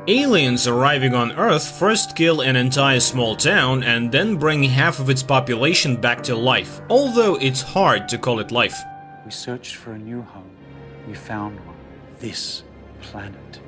Aliens arriving on Earth first kill an entire small town and then bring half of its population back to life, although it's hard to call it life. We searched for a new home. We found one. This planet.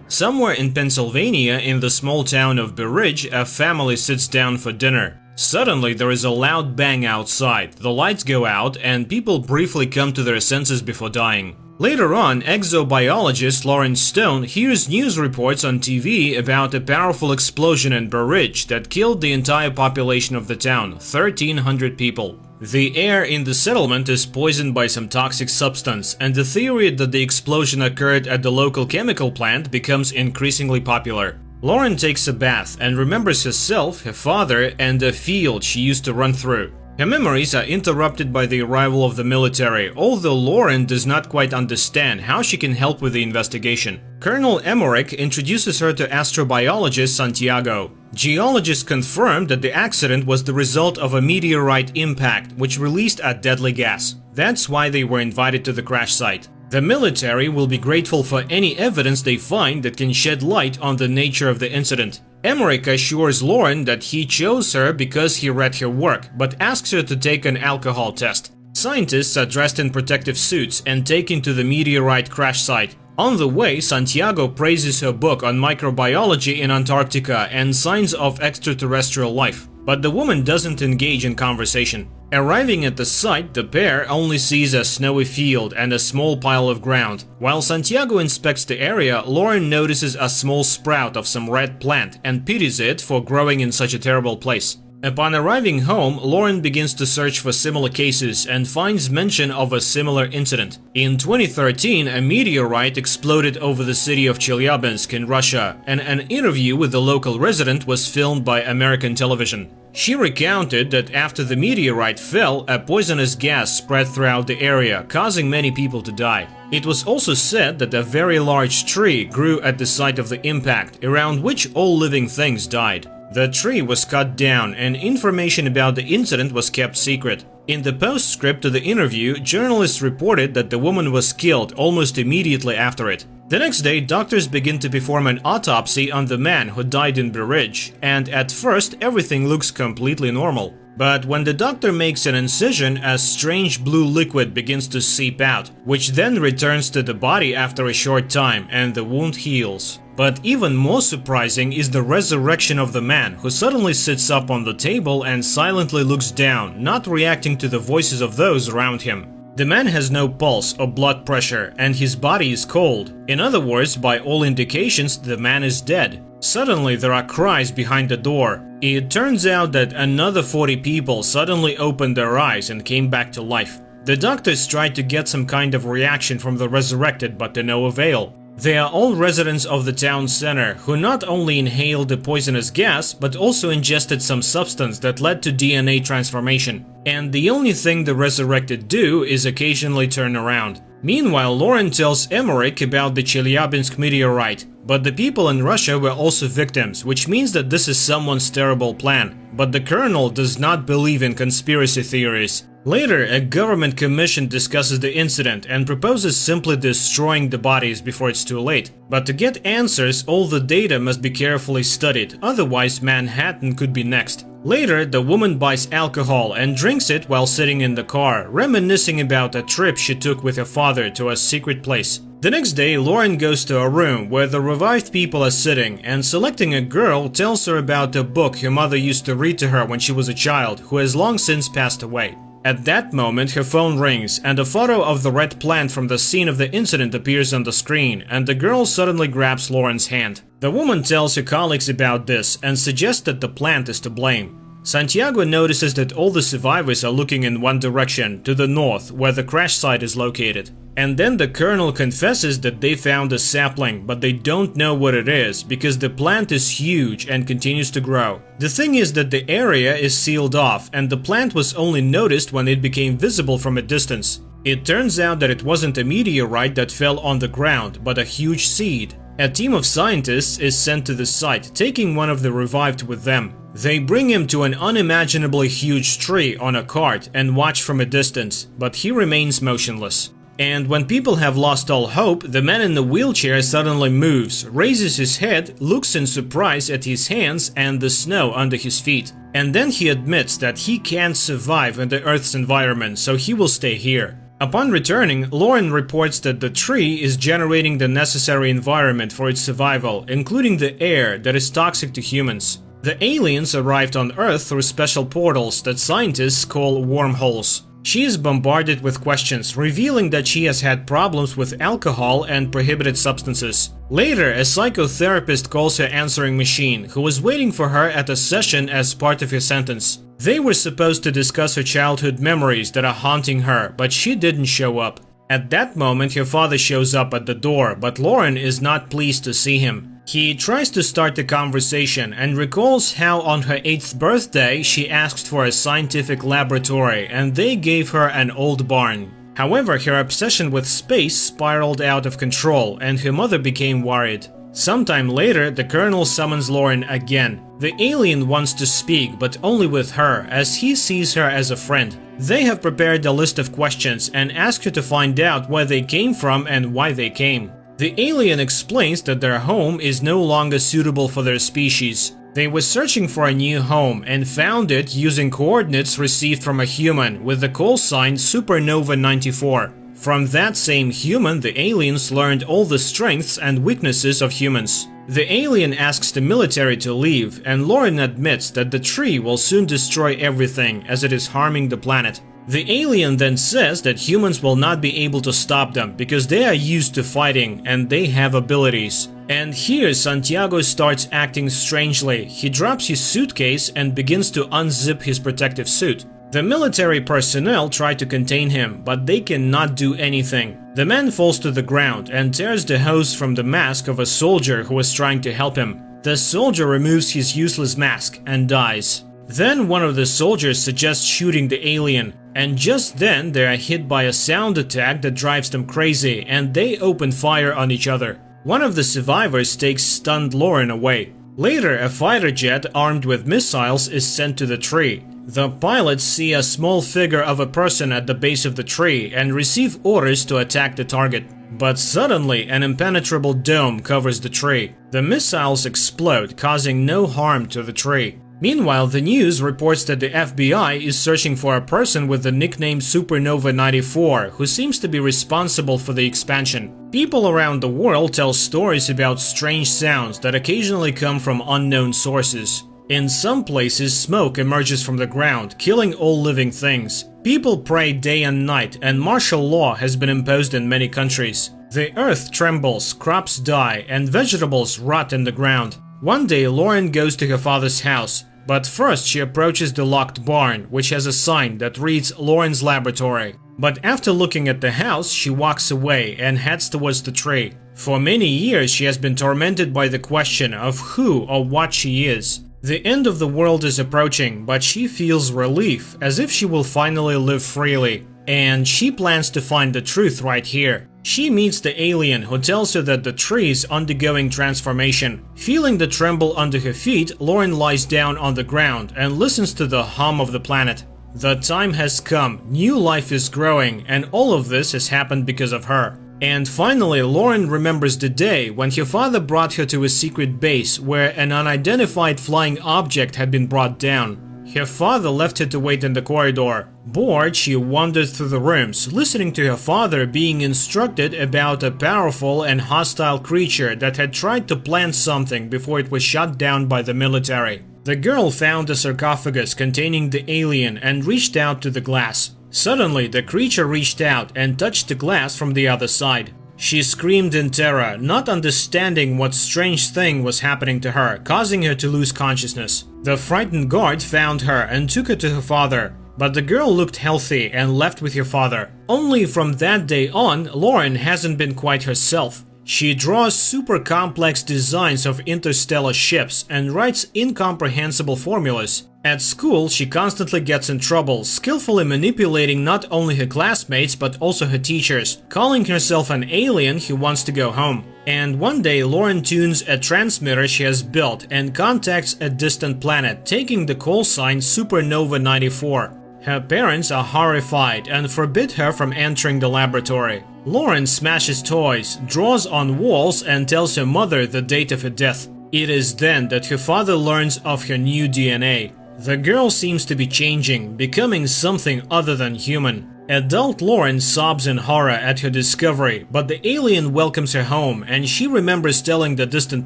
Somewhere in Pennsylvania, in the small town of Berridge, a family sits down for dinner. Suddenly, there is a loud bang outside, the lights go out, and people briefly come to their senses before dying. Later on, exobiologist Lawrence Stone hears news reports on TV about a powerful explosion in Berridge that killed the entire population of the town, 1,300 people. The air in the settlement is poisoned by some toxic substance, and the theory that the explosion occurred at the local chemical plant becomes increasingly popular. Lauren takes a bath and remembers herself, her father, and a field she used to run through. Her memories are interrupted by the arrival of the military, although Lauren does not quite understand how she can help with the investigation. Colonel Emmerich introduces her to astrobiologist Santiago. Geologists confirmed that the accident was the result of a meteorite impact, which released a deadly gas. That's why they were invited to the crash site. The military will be grateful for any evidence they find that can shed light on the nature of the incident. Emmerich assures Lauren that he chose her because he read her work, but asks her to take an alcohol test. Scientists are dressed in protective suits and taken to the meteorite crash site. On the way, Santiago praises her book on microbiology in Antarctica and signs of extraterrestrial life. But the woman doesn't engage in conversation. Arriving at the site, the pair only sees a snowy field and a small pile of ground. While Santiago inspects the area, Lauren notices a small sprout of some red plant and pities it for growing in such a terrible place. Upon arriving home, Lauren begins to search for similar cases and finds mention of a similar incident. In 2013, a meteorite exploded over the city of Chelyabinsk in Russia, and an interview with the local resident was filmed by American television. She recounted that after the meteorite fell, a poisonous gas spread throughout the area, causing many people to die. It was also said that a very large tree grew at the site of the impact, around which all living things died. The tree was cut down, and information about the incident was kept secret. In the postscript to the interview, journalists reported that the woman was killed almost immediately after it. The next day, doctors begin to perform an autopsy on the man who died in Berridge, and at first everything looks completely normal. But when the doctor makes an incision, a strange blue liquid begins to seep out, which then returns to the body after a short time, and the wound heals. But even more surprising is the resurrection of the man, who suddenly sits up on the table and silently looks down, not reacting to the voices of those around him. The man has no pulse or blood pressure, and his body is cold. In other words, by all indications, the man is dead. Suddenly, there are cries behind the door. It turns out that another 40 people suddenly opened their eyes and came back to life. The doctors tried to get some kind of reaction from the resurrected, but to no avail. They are all residents of the town center, who not only inhaled the poisonous gas, but also ingested some substance that led to DNA transformation. And the only thing the resurrected do is occasionally turn around. Meanwhile, Lauren tells Emmerich about the Chelyabinsk meteorite, but the people in Russia were also victims, which means that this is someone's terrible plan. But the colonel does not believe in conspiracy theories. Later, a government commission discusses the incident and proposes simply destroying the bodies before it's too late. But to get answers, all the data must be carefully studied, otherwise Manhattan could be next. Later, the woman buys alcohol and drinks it while sitting in the car, reminiscing about a trip she took with her father to a secret place. The next day, Lauren goes to a room where the revived people are sitting, and selecting a girl tells her about a book her mother used to read to her when she was a child, who has long since passed away. At that moment, her phone rings, and a photo of the red plant from the scene of the incident appears on the screen, and the girl suddenly grabs Lauren's hand. The woman tells her colleagues about this and suggests that the plant is to blame. Santiago notices that all the survivors are looking in one direction, to the north, where the crash site is located. And then the colonel confesses that they found a sapling, but they don't know what it is, because the plant is huge and continues to grow. The thing is that the area is sealed off, and the plant was only noticed when it became visible from a distance. It turns out that it wasn't a meteorite that fell on the ground, but a huge seed. A team of scientists is sent to the site, taking one of the revived with them. They bring him to an unimaginably huge tree on a cart and watch from a distance, but he remains motionless. And when people have lost all hope, the man in the wheelchair suddenly moves, raises his head, looks in surprise at his hands and the snow under his feet. And then he admits that he can't survive in the Earth's environment, so he will stay here. Upon returning, Lauren reports that the tree is generating the necessary environment for its survival, including the air that is toxic to humans. The aliens arrived on Earth through special portals that scientists call wormholes. She is bombarded with questions, revealing that she has had problems with alcohol and prohibited substances. Later, a psychotherapist calls her answering machine, who was waiting for her at a session as part of her sentence. They were supposed to discuss her childhood memories that are haunting her, but she didn't show up. At that moment, her father shows up at the door, but Lauren is not pleased to see him. He tries to start the conversation and recalls how on her 8th birthday she asked for a scientific laboratory and they gave her an old barn. However, her obsession with space spiraled out of control and her mother became worried. Sometime later, the colonel summons Lauren again. The alien wants to speak, but only with her, as he sees her as a friend. They have prepared a list of questions and ask her to find out where they came from and why they came. The alien explains that their home is no longer suitable for their species. They were searching for a new home and found it using coordinates received from a human with the call sign Supernova 94. From that same human, the aliens learned all the strengths and weaknesses of humans. The alien asks the military to leave, and Lauren admits that the tree will soon destroy everything as it is harming the planet. The alien then says that humans will not be able to stop them because they are used to fighting and they have abilities. And here Santiago starts acting strangely. He drops his suitcase and begins to unzip his protective suit. The military personnel try to contain him, but they cannot do anything. The man falls to the ground and tears the hose from the mask of a soldier who was trying to help him. The soldier removes his useless mask and dies. Then one of the soldiers suggests shooting the alien, and just then they are hit by a sound attack that drives them crazy and they open fire on each other. One of the survivors takes stunned Lauren away. Later, a fighter jet armed with missiles is sent to the tree. The pilots see a small figure of a person at the base of the tree and receive orders to attack the target. But suddenly, an impenetrable dome covers the tree. The missiles explode, causing no harm to the tree. Meanwhile, the news reports that the FBI is searching for a person with the nickname Supernova 94 who seems to be responsible for the expansion. People around the world tell stories about strange sounds that occasionally come from unknown sources. In some places, smoke emerges from the ground, killing all living things. People pray day and night, and martial law has been imposed in many countries. The earth trembles, crops die, and vegetables rot in the ground. One day, Lauren goes to her father's house, but first she approaches the locked barn, which has a sign that reads Lauren's laboratory. But after looking at the house, she walks away and heads towards the tree. For many years, she has been tormented by the question of who or what she is. The end of the world is approaching, but she feels relief, as if she will finally live freely. And she plans to find the truth right here. She meets the alien who tells her that the tree is undergoing transformation. Feeling the tremble under her feet, Lauren lies down on the ground and listens to the hum of the planet. The time has come, new life is growing, and all of this has happened because of her. And finally, Lauren remembers the day when her father brought her to a secret base where an unidentified flying object had been brought down. Her father left her to wait in the corridor. Bored, she wandered through the rooms, listening to her father being instructed about a powerful and hostile creature that had tried to plant something before it was shot down by the military. The girl found a sarcophagus containing the alien and reached out to the glass. Suddenly, the creature reached out and touched the glass from the other side. She screamed in terror, not understanding what strange thing was happening to her, causing her to lose consciousness. The frightened guard found her and took her to her father, but the girl looked healthy and left with her father. Only from that day on, Lauren hasn't been quite herself. She draws super complex designs of interstellar ships and writes incomprehensible formulas. At school, she constantly gets in trouble, skillfully manipulating not only her classmates but also her teachers, calling herself an alien who wants to go home. And one day, Lauren tunes a transmitter she has built and contacts a distant planet, taking the call sign Supernova 94. Her parents are horrified and forbid her from entering the laboratory. Lauren smashes toys, draws on walls, and tells her mother the date of her death. It is then that her father learns of her new DNA. The girl seems to be changing, becoming something other than human. Adult Lauren sobs in horror at her discovery, but the alien welcomes her home and she remembers telling the distant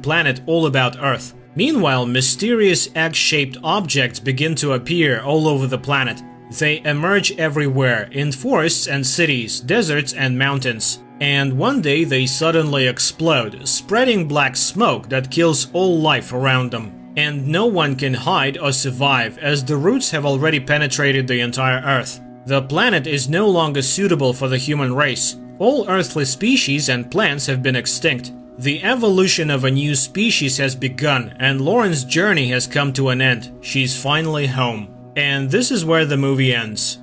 planet all about Earth. Meanwhile, mysterious egg-shaped objects begin to appear all over the planet. They emerge everywhere, in forests and cities, deserts and mountains. And one day they suddenly explode, spreading black smoke that kills all life around them. And no one can hide or survive, as the roots have already penetrated the entire Earth. The planet is no longer suitable for the human race. All earthly species and plants have been extinct. The evolution of a new species has begun, and Lauren's journey has come to an end. She's finally home. And this is where the movie ends.